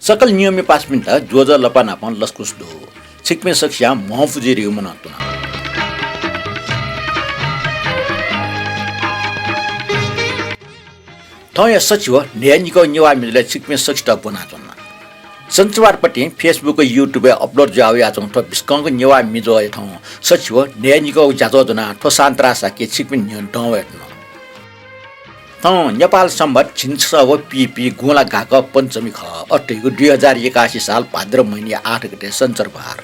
सकल नियम pass minute जोज लपा नापन लस्कुस दो छिकमे सक्ष्या महफुजी रिउ मनातुना थौया सचिव न्यायनिको निवा मिले छिकमे सक्ष्ट बनातुना संचवारपट्टि फेसबुक युट्युब अपलोड जावे आजङ थो बिस्कंग निवा मिजो थौ सचिव न्यायनिको जाजो जना थो सान्त्रासा के छिकमे नियन दवेट्न थौ नेपाल सम्बत छिन्सव पिपी गोला गाक पञ्चमी ख अट्टैको 2081 साल भाद्र महिना 8 गते सञ्चरबार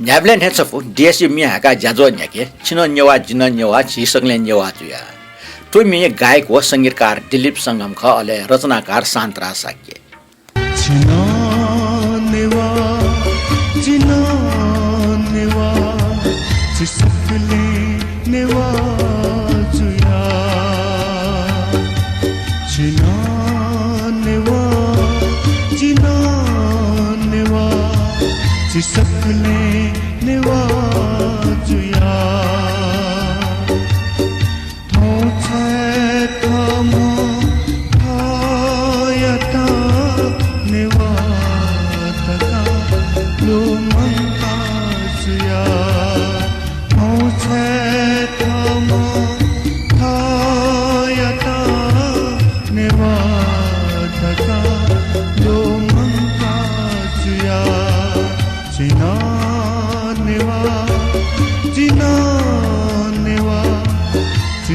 न्याब्लेन हेसफु देशी मियाका जाजो न्याके छिन नेवा जिन नेवा छिसंगले नेवा जुया तो मे गायक व संगीतकार दिलीप संगम ख अले रचनाकार शान्तरा साक्य छिन नेवा जिन नेवा छिसंगले नेवा जुया छिन नेवा जिन नेवा छिसंगले नेवा जुया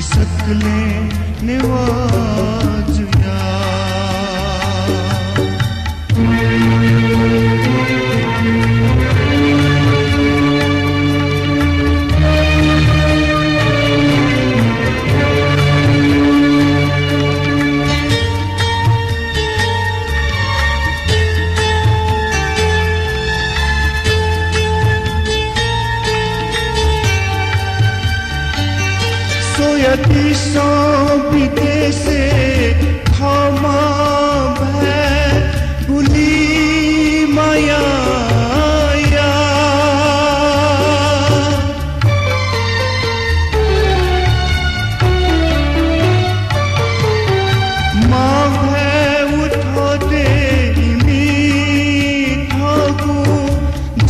सकले निवाजुया दिशा विदेशे क्षमा भै भुली माया माँ भै उठो दे मीठो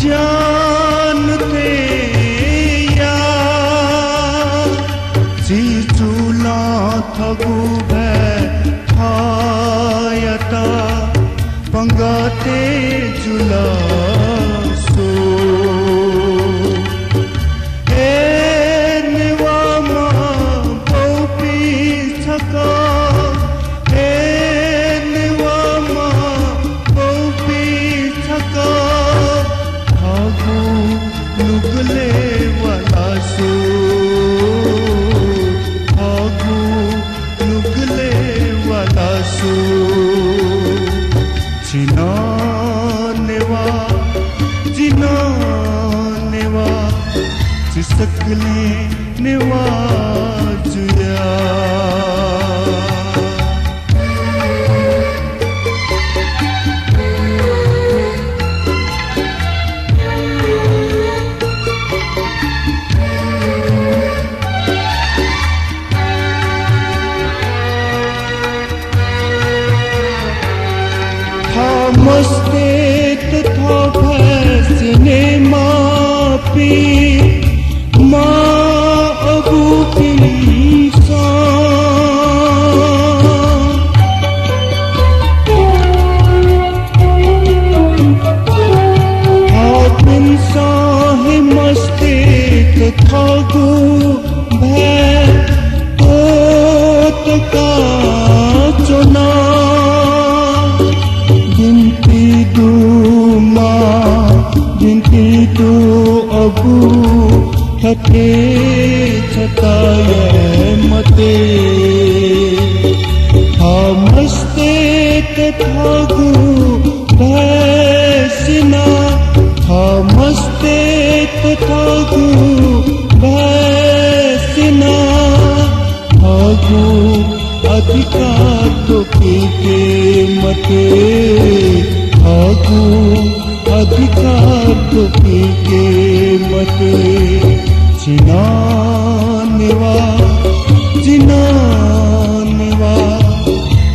जानते थगु भै हायता पंगते जुला सो ए निवा मा पौपी छका ए निवा मा पौपी छका थगु नुगले वाला सो जिना नेवा जिसकले नेवा जुया मस्ते तथा फैसने मापी माँ अबू किंसा हाकिम साहि मस्ते तथा गु भै तो तका चुना गिनती तू अबू थके छताये मते मस्ते तथागु भैसिना मस्ते तथागु भैसिना हागु अधिकार तो के मते हागु अधिकार तो के मते जिना नेवा जिना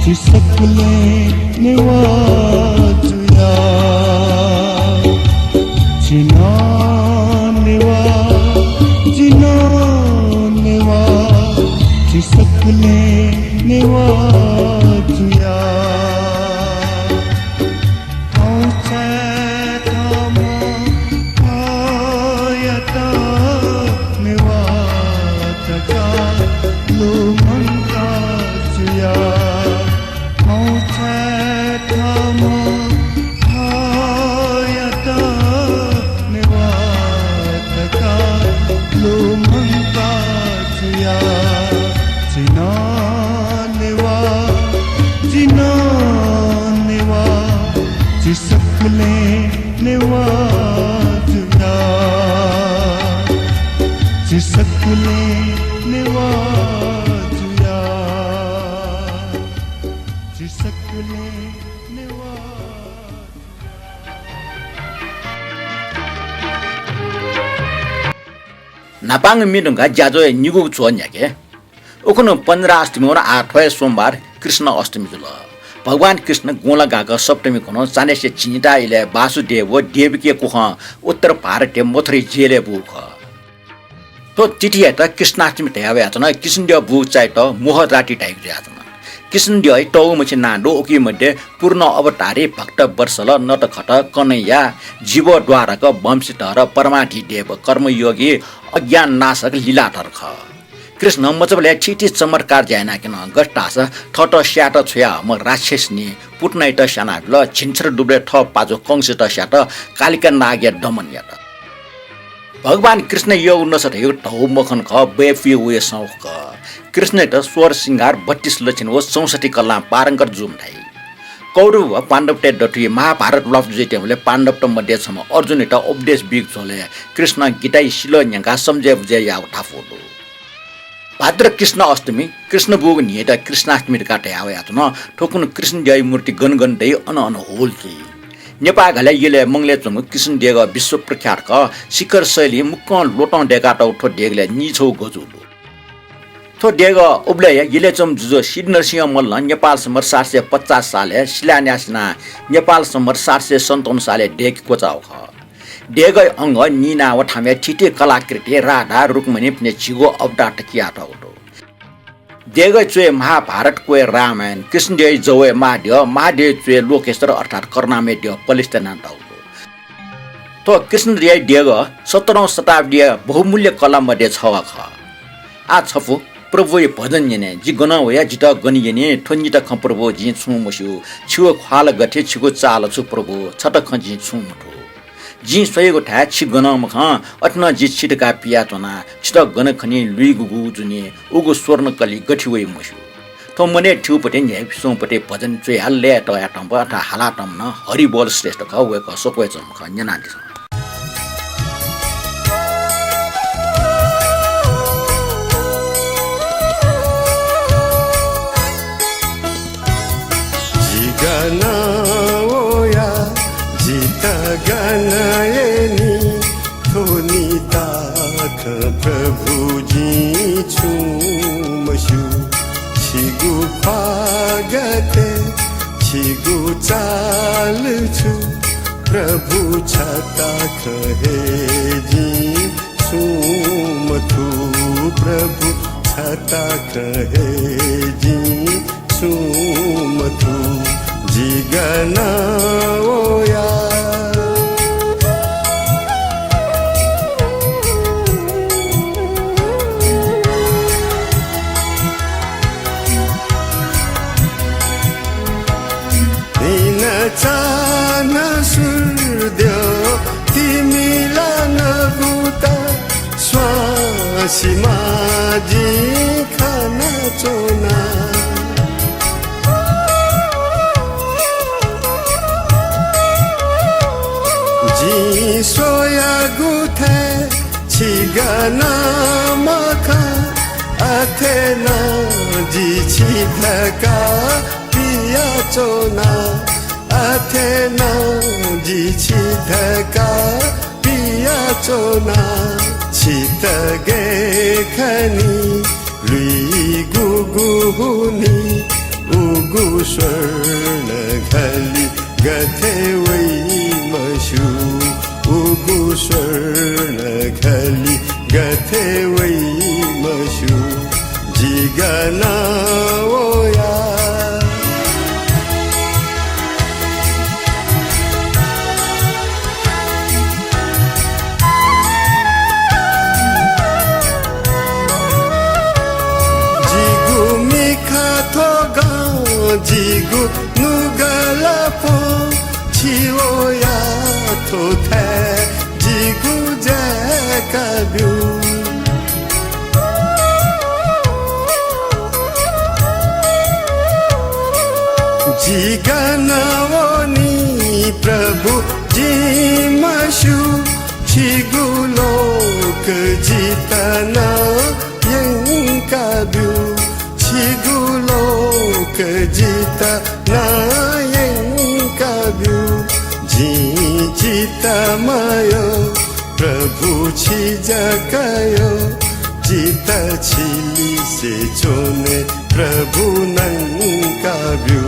चिसकले निवाजुया जिना निवा चिसकले निवाजुया चिसकले निवाजुया चिसकले निवाजुया चिसकले नापाङ मिडुङका ज्याजो निगु चोन्याके उखुनु 15 अष्टमी र 8 सोमबार कृष्ण अष्टमी जुल भगवान कृष्ण गोला गाका सप्तमी कोन चानेसे चिनिता इले वासुदेव देवकी कुख उत्तर भारतीय मथुरी जेले बुख तो चिठिया त कृष्णाष्टमी तयावे आतन कृष्णदेव बुक चाइ त मोहराटी टाइप जातन कृष्णदेव टौ मछि नाडो ओकी मध्ये पूर्ण अवतारी भक्त वर्षल नट खट कन्हैया जीव द्वारक वंशीधर परमाठी देव कर्मयोगी अज्ञान नाशक लीलाधर ख कृष्ण मचबले छिटी चमत्कार ज्याना किन गष्टास ठट स्याट छया म राक्षसनी पुटनाइट सानाबल छिन्छर डुब्रे ठ पाजो कंसित स्याट कालिका नाग्या दमन यात भगवान कृष्ण यो नसत यो ठौ मखन ख बेफी वे सौख क कृष्ण त स्वर सिंगार 32 लक्षण व 64 कला पारंकर जुम थाई कौरव व पाण्डव टे डटी महाभारत लफ जेटेले पाण्डव त मध्ये छम अर्जुन त उपदेश बिग छोले कृष्ण गीताई शिलो न्याका समझे बुझे या उठा फोटो भाद्र कृष्ण अष्टमी कृष्ण बुग निएटा कृष्णाष्टमी काटे आवे आतन ठोकुन कृष्ण जय मूर्ति गनगन दे अन होल की नेपाल घले यले मंगले चंग कृष्ण देग विश्व प्रख्यात क शिखर शैली मुक्क लोटन डेका त उठो डेगले निछौ गजुलो थो डेग उब्ले यले चम जुजो सिद्ध नरसिंह मल्ल नेपाल समर 750 साले शिलान्यासना नेपाल समर 757 साले डेग कोचाउ ख डेग अंग नीना वठामे छिटे कलाकृति राधा रुक्मणी पने छिगो अवतार किया ठौटो डेग चुए महाभारत कोए रामायण कृष्ण देव जवे महादेव चुए लोकेश्वर अर्थात कर्णामे देव पलिस्तना ठौटो तो कृष्ण देव डेग 17औं शताब्दी बहुमूल्य कला मध्ये छव ख आ छफु प्रभु भजन यने जी गन होया जित गनि यने ठन्जित ख प्रभु जी छु मसु छु ख्वाल गथे छिगो चाल छु प्रभु छट खजी छु मुठो जी सोयको ठा छि गन मख अट्न जी छिटका पिया चना छिट गन खनि लुइ गुगु जुने उगु स्वर्ण कली गठी वइ मसु तो मने ठ्यु पटे न्याय सो पटे भजन चोय हल्ले त याटम बटा हालाटम न हरि बोल श्रेष्ठ ख वे क सोक्वे चम ख न्याना दि गना ओया जिता गनायनी थोनी ताख प्रभु जी छु मसु छिगु पागते छिगु चाल छु प्रभु छता खहे जी छु मथु प्रभु छता खहे जी छु मथु जिगना ओया नीन चान सूर्य तिमीला नगुता स्वासी माजी खाना चोना सोया गुथे छिगना मखा अथेना जी छिधका पिया चोना अथेना जी छिधका पिया चोना छितगे खनी लुई गुगुहुनी उगु स्वर्ण खाली गथे वै मसु उगु स्वर्ण खाली गथे वै मसु जिगना ओया 지구 누가라 포 치오야 토테 지구 제카뷰 지가나오니 प्रभु 지마슈 지구로크 지타나 영카뷰 지구로크 지타 나영카뷰 지지타마요 प्रभु छिजकायो जिता छिली से चोने प्रभु नंकाब्यू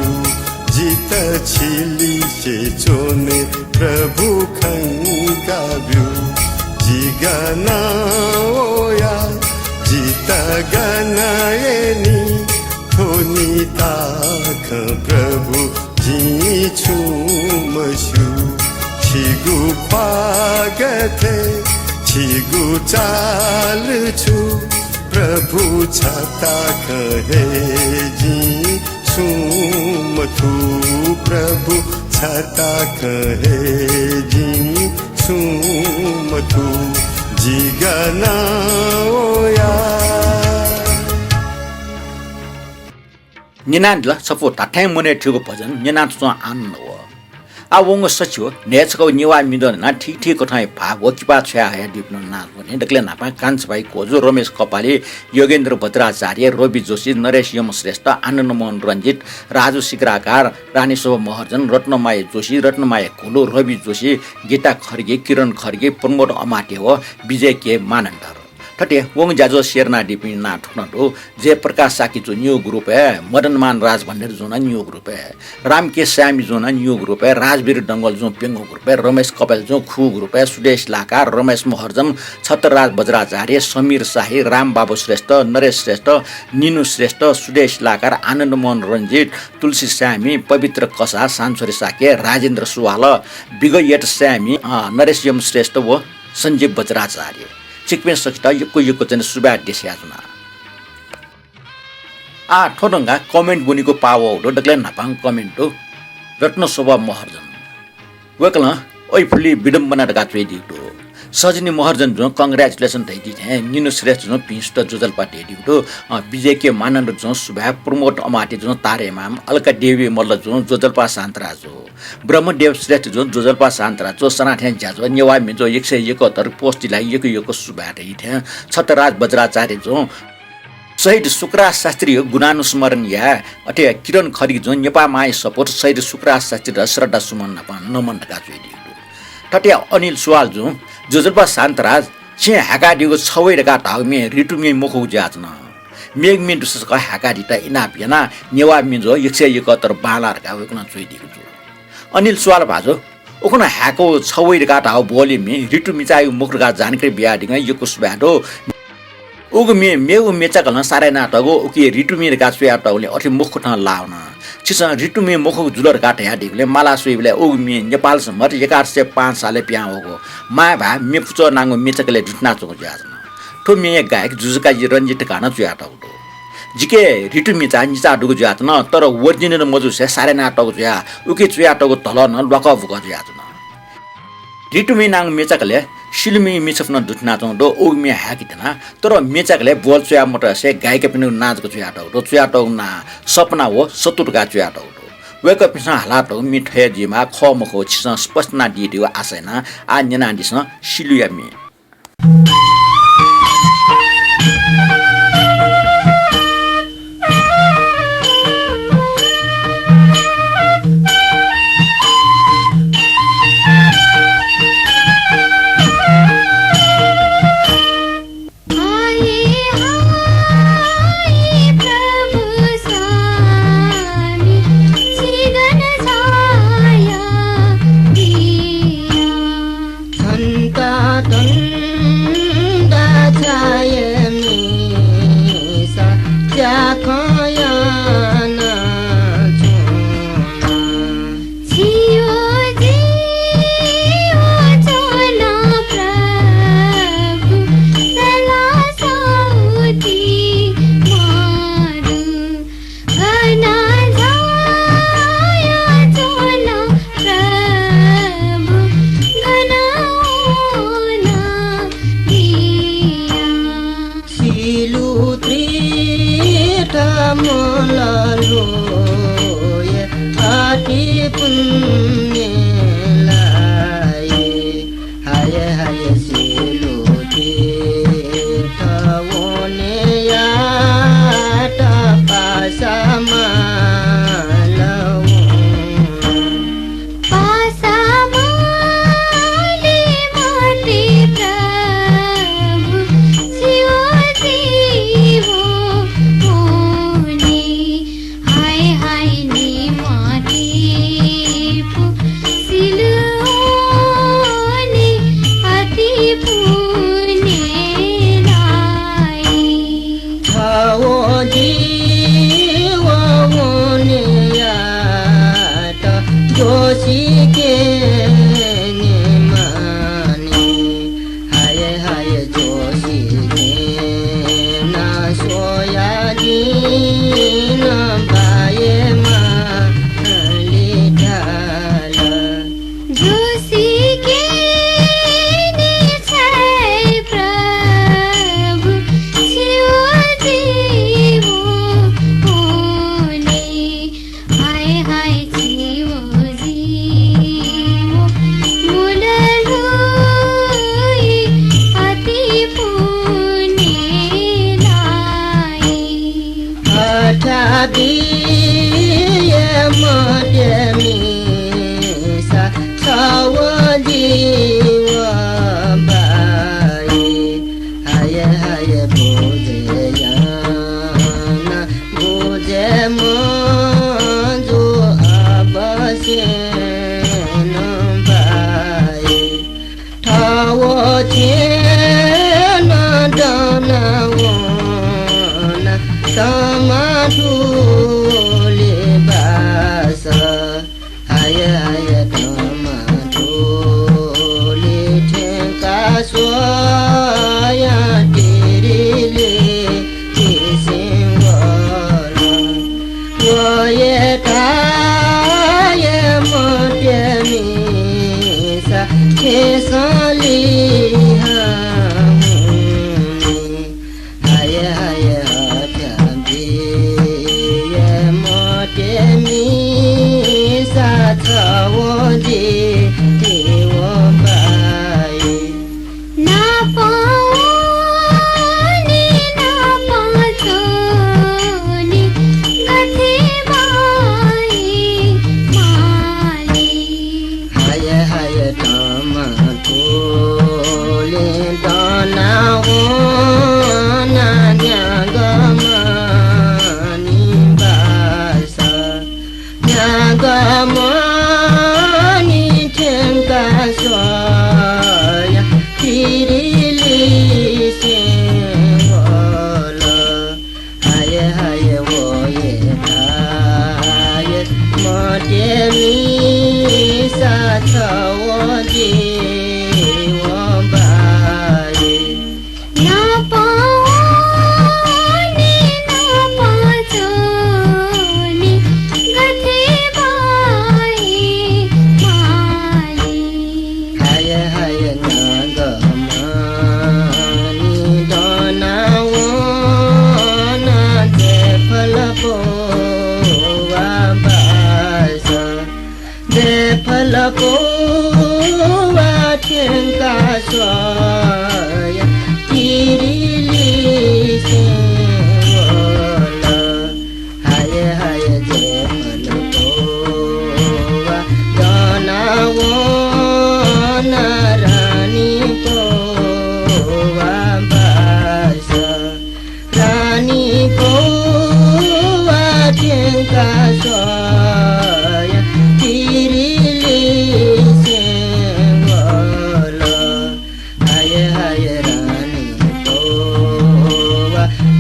जिता छिली से चोने प्रभु खंकाब्यू जिगाना ओया जिता गानाएनी थोनी ताख प्रभु जी छुमशु छिगु ख्वागथे छिगु चालछु प्रभु छता कहे जी सुमथु प्रभु छता कहे जी सुमथु जिगना ओया निनान्ला सपो ताठै मुने ठिगो भजन निनान्सो आनन्द हो आ वंग सचिव नेचको निवा मिदो ना ठीक ठीक कठाई भाग वकिपा छया है दिप्न ना भने दक्ले नापा काञ्च भाइ कोजो रमेश कपाली योगेन्द्र भद्राचार्य रवि जोशी नरेश यम श्रेष्ठ आनन्द मोहन रञ्जित राजु सिक्राकार रानीशोभ महर्जन रत्नमाय जोशी रत्नमाय कोलो रवि जोशी गीता खर्गे किरण खर्गे प्रमोद अमाटे हो विजय के मानन्डर ठटे वंग जाजो शेरना डिपी ना ठुनडो जयप्रकाश साकी जो न्यू ग्रुप है मदनमान राज भन्नेर जो न्यू ग्रुप है राम के श्यामी जो न्यू ग्रुप है राजवीर डंगल जो पेंगो ग्रुप है रमेश कपेल जो खु ग्रुप है सुदेश लाकार रमेश महर्जन छत्रराज बज्राचार्य समीर शाही राम बाबु श्रेष्ठ नरेश श्रेष्ठ निनु श्रेष्ठ सुदेश लाकार आनन्द मोहन रञ्जित तुलसी श्यामी पवित्र कसा सान्सोरी साके राजेन्द्र सुवाल विगयट श्यामी नरेश यम श्रेष्ठ व सञ्जीव बज्राचार्य चिकमेन सकिता यो चाहिँ सुबा देस्याजुना आ ठोडंगा कमेन्ट बुनीको पावो हो डक्ले नापाङ कमेन्ट हो रत्न शोभा महर्जन वेकल ओइ फुली विडम्बना डका चुइ दिटो सजनी महर्जन जो कंग्रेचुलेसन थै दि थे निनु श्रेष्ठ जो पिस्ट जुजल पाटे दिटो विजय के मानन्द जो सुबा प्रमोद अमाटे जो तारेमाम अलका देवी मल्ल जो जोजलपा शान्तरा जो ब्रह्मदेव श्रेष्ठ जो जोजलपा शान्तरा जो सनाठ्या ज्याजो नेवा मिजो 171 पोस्टलाई यो सुबा दै थे छत्रराज बज्राचार्य जो शहीद सुक्रास शास्त्री गुणानुस्मरण या अटे किरण खरी जो नेपा माई सपोर्ट शहीद सुक्रास शास्त्री र श्रद्धा सुमन नमन ढका चुइदियो ठट्या अनिल सुवाल जो जोजलपा शान्तराज छे हाकाडीको छवै ढका धाउमे रिटुमी मुखौ जाच्न मेगमिन दुसका हाकाडीटा इनापिना नेवा मिजो 171 बालारका वेकन चुइदियो अनिल सुवाल भाजो ओकन हाको छवै ढका धाउ बोली मे रिटुमी चाइ मुखका जानकारी बियाडिङ यो कुसबाडो उगु मेउ मेचा कलन सारे नाटगो उके रिटुमी ढका चुयाटौले अठि मुख ठन लाउन छिस रिटुमी मुखको जुलर काटे हाडिले माला सुइले उगु नेपाल सम्मत 1105 साले प्या होगो मा भा मेफुचो नांगो मेचकले जुटना चोक जाजन ठो मे गायक जुजुका जी रञ्जित काना चुयाटौडो जिके रिटुमी चा निचा डुगु जातन तर ओरिजिनल मजु से सारे नाटक जुया उके चुयाटगो तल न लक भुक जातन रिटुमी नाङ मेचकले सिलमी मिचफ्न दुटना चोडो उगमे हाकितना तर मेचकले बोल चुया मट से गायक पनि नाचको चुयाटौ ना सपना हो सतुरका चुयाटौ वेक पिसा हालाटौ मिठे जिमा खमखो छिस स्पष्टना दिदियो आसेना आ नेनादिस सिलुयामी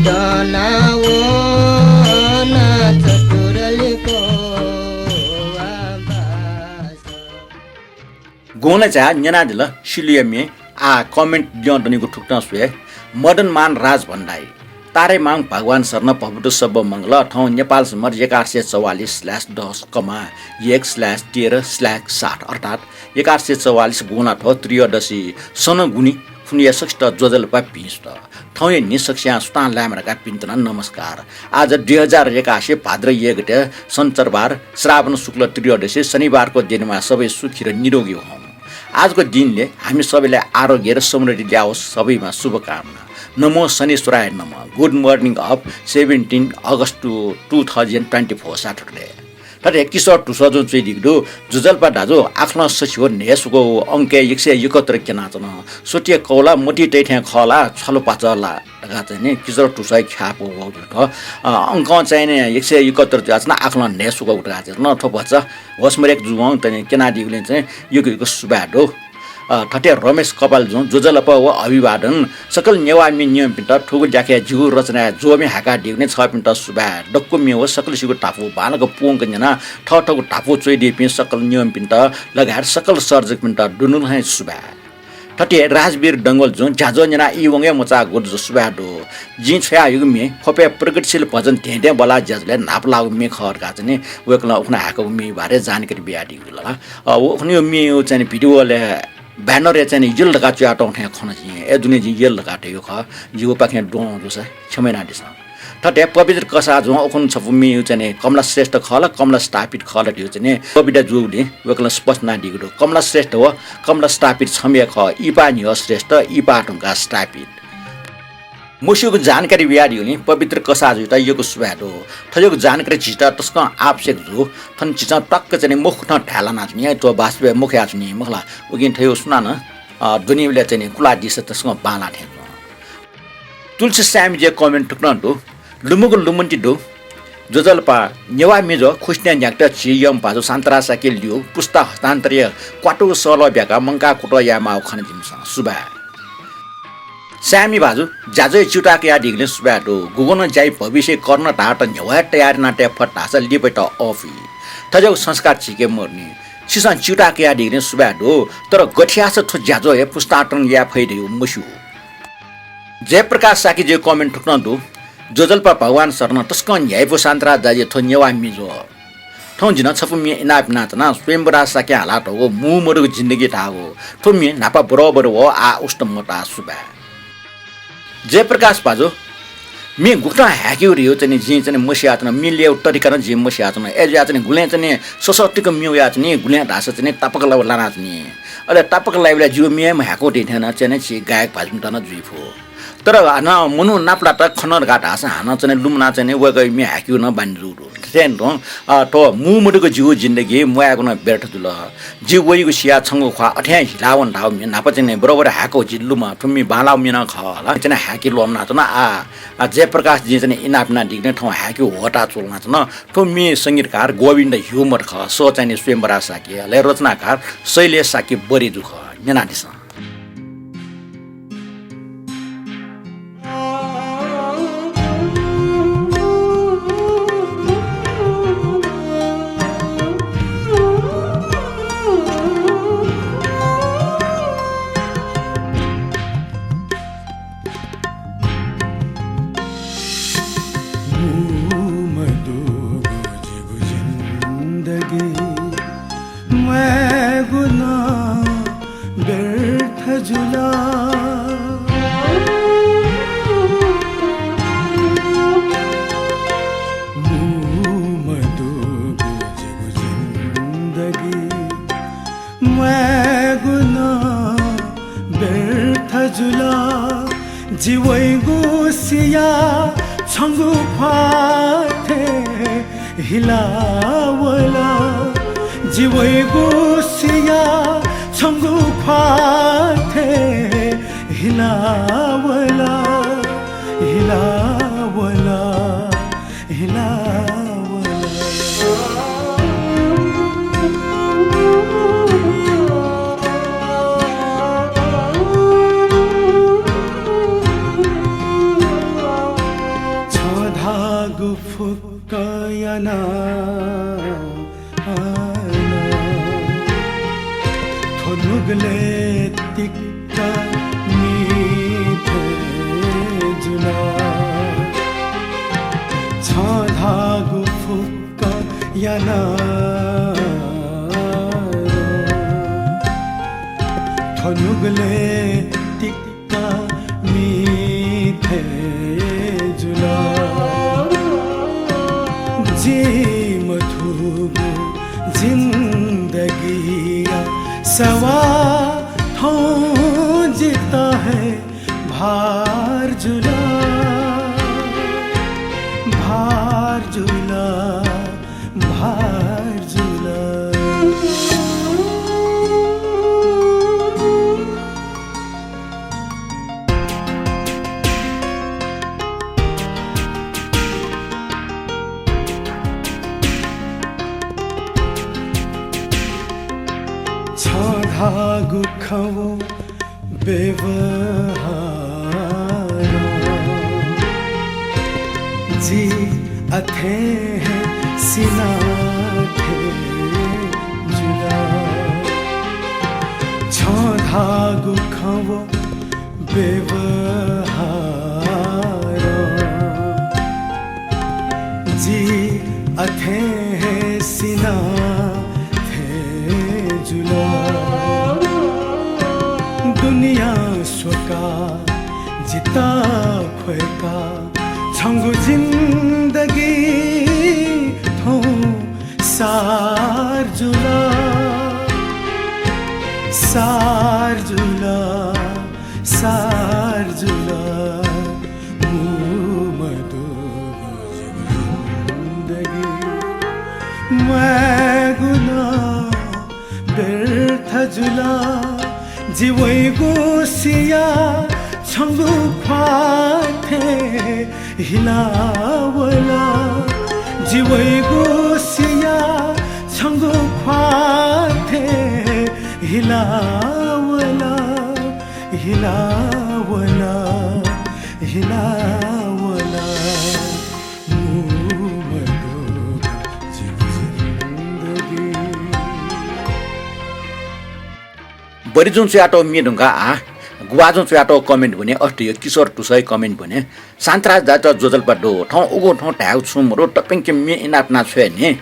Donawo गोना चा न्याना दिल सिलियमे आ कमेन्ट दियन्तनीको ठुक्न सुए मदन मान राज भण्डारी तारे माङ भगवान शरण पबुटु सब मङ्गल ठाउँ नेपाल सम्मर 1144/1/13/60 अर्थात् 1144 गुणा ठो त्रियोदशी सन गुनी फुनिया सक्ष्ट जोजलपा पिस्त ठाउँ निसक्ष्या सुता ल्यामरका पिन्तन नमस्कार आज 2081 भाद्र 1 गते शनिबार श्रावण शुक्ल त्रियोदशी शनिबारको दिनमा सबै सुखी र निरोगी हौँ। आजको दिनले हामी सबैलाई आरोग्य र समृद्धि ल्याओस् सबैमा शुभकामना। नमो शनिश्वराय नमः। Good morning of 17 August 2024 Saturday तरे किशोर टुसजो चाहिँ दिगदो जुजलपा दाजो आफ्नो सचिव नेसुको अंक 171 केनाचन सोटिए कौला मोटी टेठ्या खला छलो पाचला लगा चाहिँ नि किशोर टुसाई ख्यापो हो अंक चाहिँ नि 171 जाचना आफ्नो नेसुको उठा चाहिँ न थोपछ होसमरेक जुवाङ तने केना दिगले चाहिँ यो सुबाडो ठटे रमेश कपाल जोजलप व अभिवादन सकल नेवामी नियम पिन्ट ठुगु ज्याखे जिगु रचना जोमे हाका दिउने 6 पिन्ट सुबा डक्कु मेव सकल सिगु टापु बालको पोंग जना ठठगु टापु चोइदि पिन सकल नियम पिन्ट लगाएर सकल सर्जक पिन्ट दुनुल है सुबा ठटे राजवीर डंगल ज्याजो जना इवंगे मचा गोद सुबा दो जि छया युगमे फपे प्रगतिशील भजन धेदे बला ज्याजले नाप लागु मे खर गा चाहिँ वेकला उखना हाको मे बारे जानकारी बियाडी गुला उखनी मे चाहिँ भिडियोले ब्यानर चाहिँ येल लगा चाटो उठे खन चाहिँ ए दुने जी येल लगा यो ख जीव पाखे डों दुसा छमेना दिस ठटे पवित्र कसा जो ओखन छपुमी चाहिँ कमला श्रेष्ठ खल कमला स्थापित खल दियो चाहिँ कविता जुले वेकला स्पष्ट ना दिगो कमला श्रेष्ठ हो कमला स्थापित छमे ख इपा नि श्रेष्ठ इपा टंका स्थापित मुसिको जानकारी बियाडी हुने पवित्र कसा जुटा योको सुबाडो थयोको जानकारी छिटा तस्का आवश्यक जो थन छिटा टक्क चाहिँ मुख न ढाला नाच्ने तो वास्तव मुख आच्ने मखला उगिन थयो सुना न दुनियाले चाहिँ कुला दिस तस्का बाला थे तुलसी स्यामी जे कमेन्ट टुक्न दो लुमुको लुमन्टी दो जोजलपा नेवा मेजो खुस्ने न्याक्ट छियम पाजो सान्तरा साकेल लियो पुस्ता हस्तान्तरीय क्वाटो सलो ब्याका मंका कुटो यामा खन दिन्छ सुबा स्यामी भाजु जाजै चुटाके या दिगले सुबाटो गुगन जाई भविष्य गर्न टाट न्यवा तयार नाटे फटास लिपेट अफी थजौ संस्कार छिके मर्ने सिसा चुटाके या दिगले सुबाटो तर गठियास थो जाजो हे पुस्ताटन या फैदियो मुसु जयप्रकाश साकी जे कमेन्ट ठुक्न दो जोजलपा भगवान शरण तस्कन न्यायपो सान्तरा जाजे थो नेवा मिजो ठौ जिन छपु मे इनाप नाचना स्वयंवरा साके हालात हो मुमरको जिन्दगी थागो थो मे नापा बरोबर हो आ उष्ट मोटा सुबा जयप्रकाश बाजो मी गुक्टा ह्याक्यो रियो चाहिँ जी चाहिँ मसिया चाहिँ मिले तरिका न जी मसिया चाहिँ एज या चाहिँ गुले चाहिँ सशक्तिको मिउ या चाहिँ गुले ढास चाहिँ टापक लाउ लाना चाहिँ अले टापक लाइबला जिउ मिएम ह्याको दिथेन चाहिँ छि गायक भाजम त न जुइफो तर न मनु नाप्ला त खनर घाट हास हान चाहिँ लुमना चाहिँ वगै मी ह्याक्यो न बान्जु ट्रेन तो मुमुडको जिउ जिन्दगी मुयाको न बेर्थ दुल जिउ वइको सिया छंगो खवा अठ्या हिलावन धाउ मे नाप चाहिँ बरोबर ह्याको जिल्लुमा ठुम्मी बालाउ मिन खला चाहिँ ह्याकी लोमना त न आ जयप्रकाश जी चाहिँ इनापना दिग्ने ठाउँ ह्याक्यो होटा चोलना त न ठुम्मी संगीतकार गोविन्द ह्युमर ख सो चाहिँ स्वयंवरा साकी ले रचनाकार शैलेश साकी बरी दुख नेना दिस जीवैगो सिया छंगु फाथे हिलावला जीवैगो सिया छंगु फाथे हिलावला हिलावला हिलावला धनुगले तिक्का मीठे जुला छाधागु फुक्क याना धनुगले तिक्का मीठे जुला जी मधुगु जिंदगिया सवा थो जीता है भार जुला भार जुला भार जुला छाधागु खवो बेवहार जी अथे है सिना थे जुला छाधागु खवो बेवहार जी अथे है सिना जुला दुनिया स्वका जिता खोएका छंगु जिंदगी थो सार जुला सार जुला सार जुला मुमदो जिंदगी मैं गुना व्यर्थ जुला जीवैगो सिया छंगु ख्वाथे हिलावला जीवैगो सिया छंगु ख्वाथे हिलावला हिलावला हिलावला बरी जुन च्याटो मिडुङ्गा गुवाजुन च्याटो कमेन्ट भने अस्ति यो किशोर टुसै कमेन्ट भने शान्तराज दाज जोजलपा डो ठाउँ उगो ठाउँ ढ्याउ छुम रो टपिङ के मे इनाप ना छ्वे नि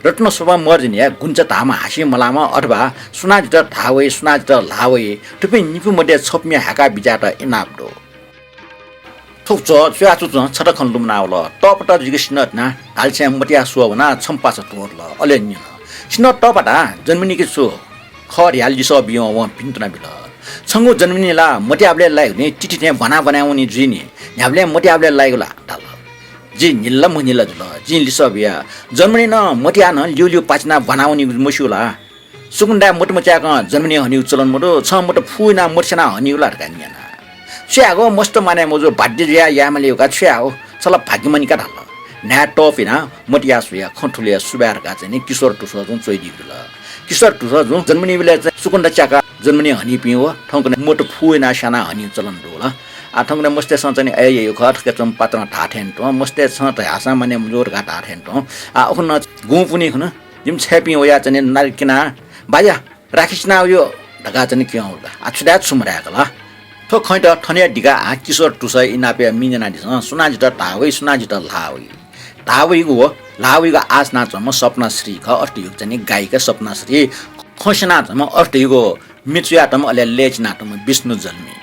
रत्न सभा मर्जिन या गुन्छ तामा हासी मलामा अथवा सुनाजित ढावै सुनाजित लावै टुपे निपु मध्ये छप्मिया हाका बिजाट इनाप डो थुक च च्याचु च छट खन्लुम नावल टपट जिगिस्नत ना हालछ्या मटिया सुवना छम्पा छ तोरल अलेन्य सिन टपटा जन्मिनीके छु खर याल दिस बियो व पिन्तना बिल छंगु जन्मिनीला मटियाबले लाइ ने चिठी ने बना बनाउनी जिनी न्याबले मटियाबले लाइगला डाल जी निल्ल मनिला जुल जी लिस बिया जन्मिनी न मटिया न लिउ पाचना बनाउनी मुसुला सुकुण्डा मोटमच्याक जन्मिनी हनि चलन मोटो छ मोटो फुइना मोर्छना हनिउला गानियाना छ्यागो मस्त माने मोजो बाड्य यामले का छ्यागो चल भाग्यमनिका ढाल न्या टोफिना मटिया सुया खन्ठुले सुबारका चाहिँ किशोर टुसो जुन चोइदी बिल किशोर टुसो जुन जन्मिनी बेला चाहिँ सुकुण्डा च्याका जन्मिनी हनि पियो ठौकने मोटो फुइना साना हनि चलन डोला आ ठौकने मस्ते सञ्चनी ए यो खट के चम पात्र ठाठेन त मस्ते छ त हासा माने जोर घाट ठाठेन त आ ओखन गु पुनि खन जिम छेपि ओया चाहिँ नारकिना बाजा राखिसना यो ढका चाहिँ के होला आ छुदा सुमराकला थो खैट ठनिया डिगा आ किशोर टुसै इनापे मिजना दिस सुनाजित तावै सुनाजित लावै तावै गो लावै गो आसना चम सपना श्री ख अष्टयुग चाहिँ गायिका सपना श्री खसना चम अष्टयुगो मिचुया तम अले लेचना तम विष्णु जन्मी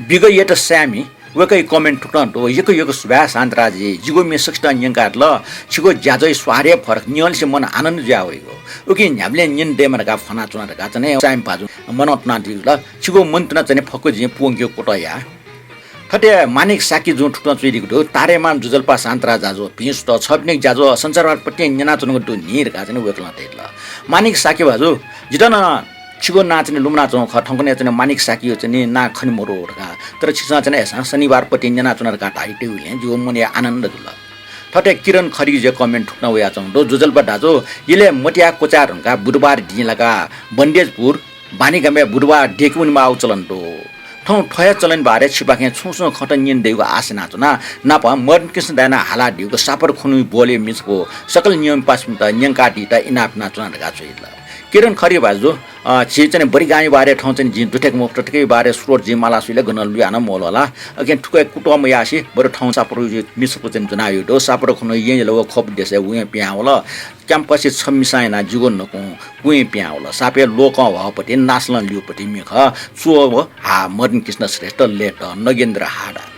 बिग येट स्यामी वेकै कमेन्ट ठुक्न तो यको सुभाष शान्तराजी जिगो मे सक्स्टा न्यंकार ल छिगो ज्याजै स्वारे फरक नियल से मन आनन्द ज्या होइगो ओके न्याबले निन देमरका फना चुनारका चने टाइम पाजु मनोटना दि ल छिगो मन्तना चने फक्को जे पुंग्यो कोटया ठटे मानिक साकी जो ठुक्न चुइदिगो तारेमान जुजल्पा शान्तरा जाजो भिस त छप्ने जाजो संसारवाद पट्टे न्यना चुनको दु निरका चने वेकला तेल मानिक साकी बाजु जितन छिगो नाच्ने लुम्ना चौँ खठङ्को नाच्ने मानिक साकियो चाहिँ ना खनि मोरोका तर छिसा चाहिँ एसा शनिबार पट्टि जना चुनार काटा हिटे उले जो मने आनन्द दुल ठटे किरण खरी जे कमेन्ट ठुक्न वया चौँ दो जुजल्पा दाजो इले मोटिया कोचारका बुधबार दिनलका बन्देजपुर बानीगामे बुधबार डेकुनमा आउ चलन दो ठौ ठया चलन बारे छिपाखे छुसो खट निन देउको आसे नाचो नापा मर्न कृष्ण दाना हाला दिउको सापर खुनु बोले मिसको सकल नियम पासम त न्यंका दिता इनाप नाचना ढका छैला किरण खरी बाजु छि चाहिँ बढी गाई बारे ठाउँ चाहिँ जिन दुटेक मुक्तकै बारे स्रोत जिमाला सुले गन लुयान मोलला अगेन ठुकै कुटम यासी बरु ठाउँ सापर मिसको चाहिँ जनायो दो सापर खुनु ये लो खप देसे उहे प्याउला क्याम्पस छमिसाइना जुगन नको उहे प्याउला सापे लोक भपति नास्लन लिउपति मेख चो हा मदन कृष्ण श्रेष्ठ लेट नगेन्द्र हाडा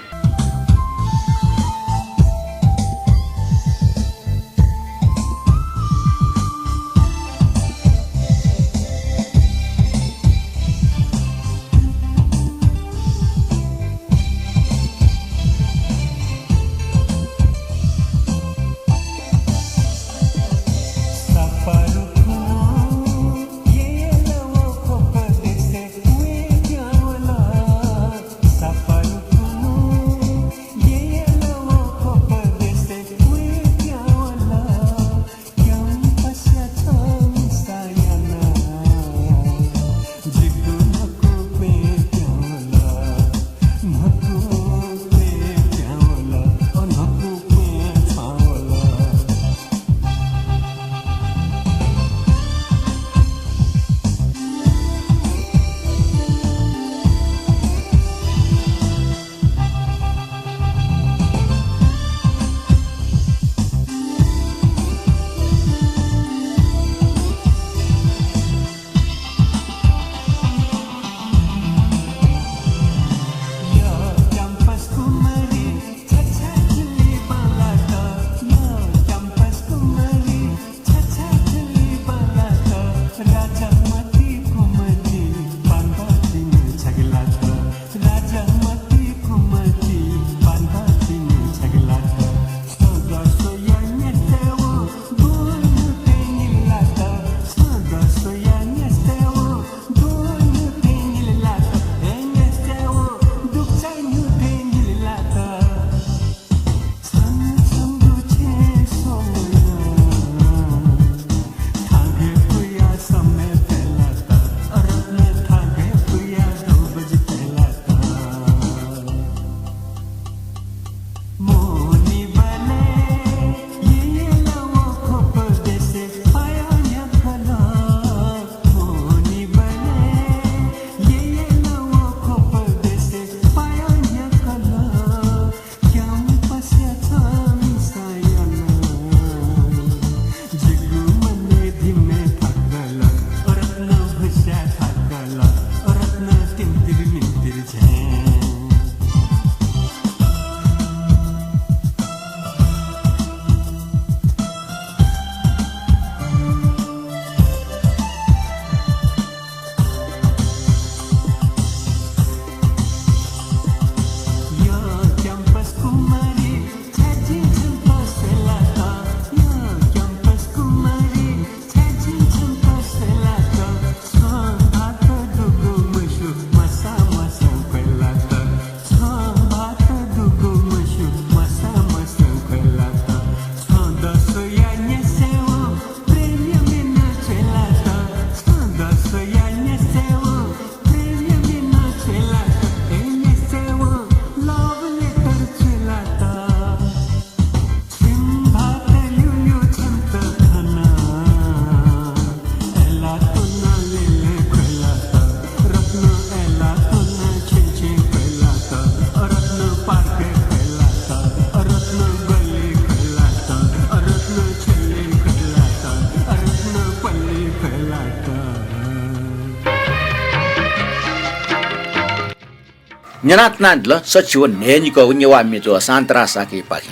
년아트난들 서치고 내니까 은여와 미조 산트라사기 빠히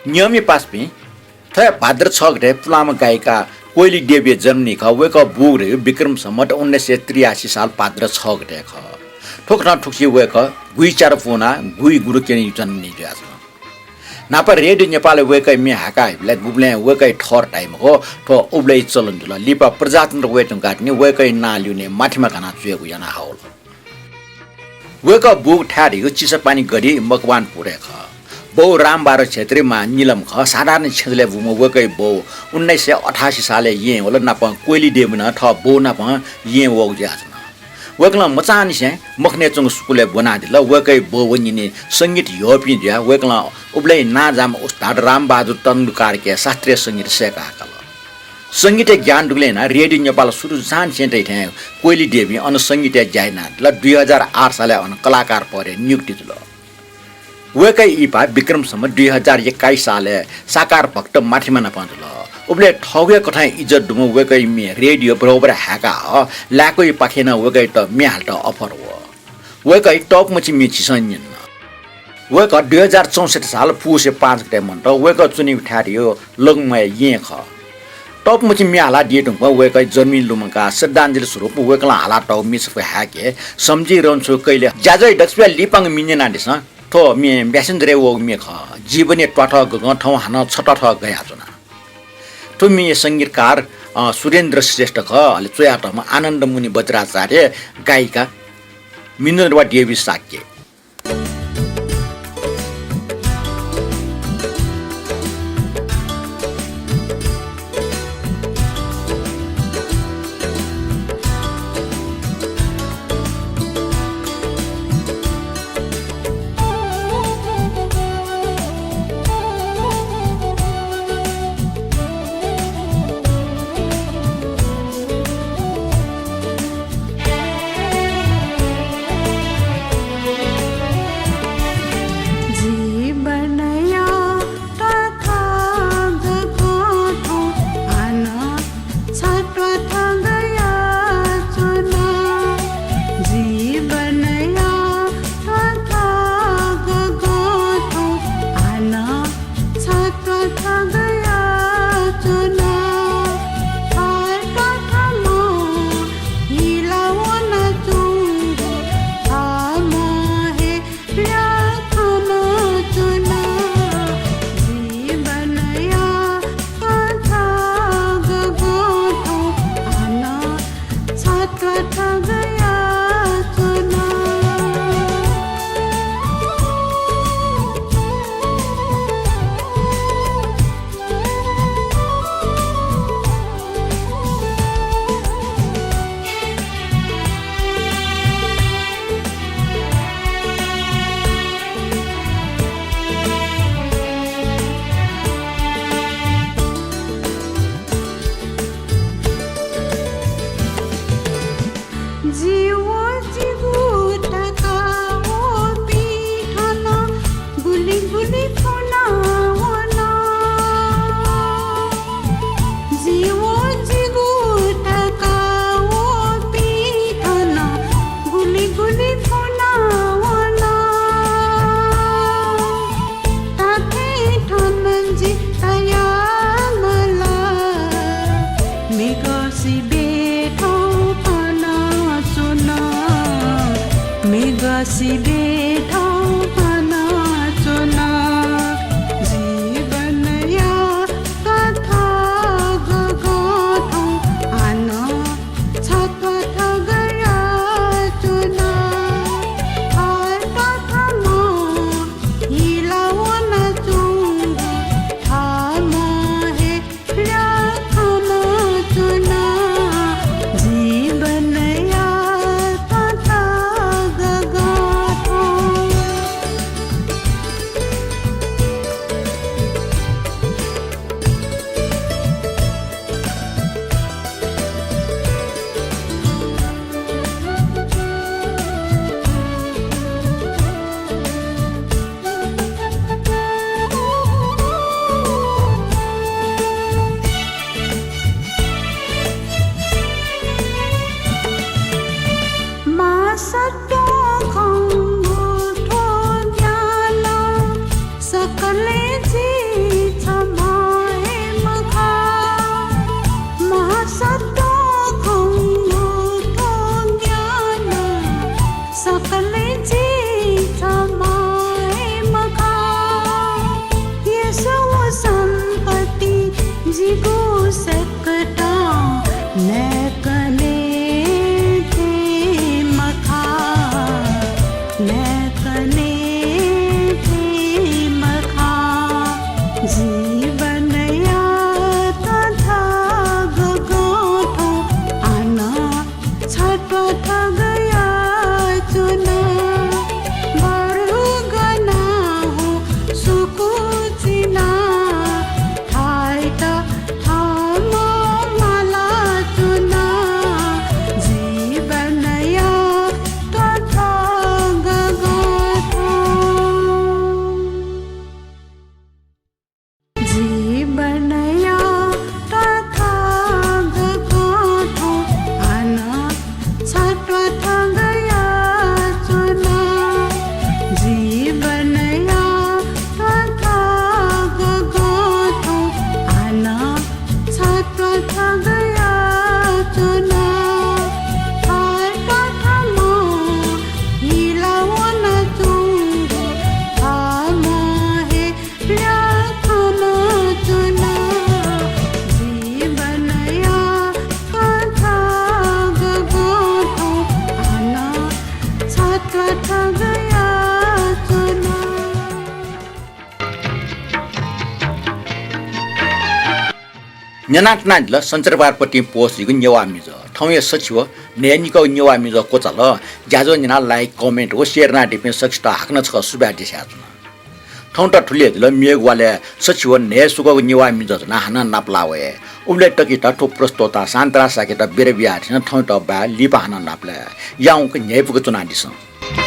नियमी पासपी थ भाद्र 6 गते पुलामा गायिका कोइली देवी जन्मनी ख वेक बुग रे विक्रम सम्मत 1983 साल भाद्र 6 गते ख ठोकना ठुक्सी वेक गुई चार पुना गुई गुरु केनी जन्मनी जाछ नापा रेडियो नेपाल वेकै मे हाका ला गुब्ले वेकै ठर टाइम हो ठो उब्लै चलन जुल लिपा प्रजातन्त्र वेटु गाट्ने वेकै नाल्युने माथिमा खाना चुएको yana हाउल वेक बुग ठाडी चिसा पानी गरी मकवान पुरे ख बौ रामबार क्षेत्रमा निलम ख साधारण क्षेत्रले भूमि वेकै बौ 1988 साले ये होला नाप कोइली देवना ठ बौ नाप ये वौ जाछ वेकला मचानी से मखने चंग स्कुले बना दिला वेकै बौ वनिने संगीत योपि दिया वेकला उब्लै नाजाम उस्ताद रामबहादुर तन्डुकार के शास्त्रीय संगीत सेका कल संगीत ज्ञान दुले ना रेडियो नेपाल सुरु जान सेन्टै थे कोइली देवी अन संगीत जाइना ल 2008 साले अन कलाकार परे नियुक्ति दिलो वेकै इपा विक्रमसम्म 2021 साले साकार भक्त माथिमा नपाउँदल उबले ठगे कथा इज्जत दुमु वेकै मे रेडियो बरोबर हाका ह लाकै पाखेन वेकै त म्याल त अफर हो वेकै टप मछि मिछि सन्यन वेक 2064 साल पुसे 5 गते मन त वेक चुनि ठाडियो लगमय ये ख टप मछि म्याला दिएटुङ वेकै जमिन लुमका श्रद्धाञ्जली स्वरूप वेकला हाला टौ मिसको हाके सम्झि रहन्छु कहिले ज्याजै दक्षिया लिपाङ मिन्ने नादिस थो मे ब्यासेन्द्रे वो मे ख जीवने टठ ग ठौ हान छटठ गया जुना तो मे संगीतकार सुरेन्द्र श्रेष्ठ ख अले चोयाटमा आनन्द मुनि बज्राचार्य गायिका मिनरवा देवी साक्य 년나트나들 선처바르퍼티 포스 이건 여와미죠 통해 서치워 내니거 여와미죠 고자러 자존이나 라이크 코멘트 오 셰어나 디펜 석스타 학나 쳐 수바디샤주나 통타 둘레들 미에고알레 서치워 내수거 여와미죠 나 하나 나플라웨 उब्लेटकी टो प्रस्तोता सान्त्रा साकेटा बेरबिया थिन ठौटा बा लिबा हाना नाप्ले याउ क न्यायपुको चुनाडी छ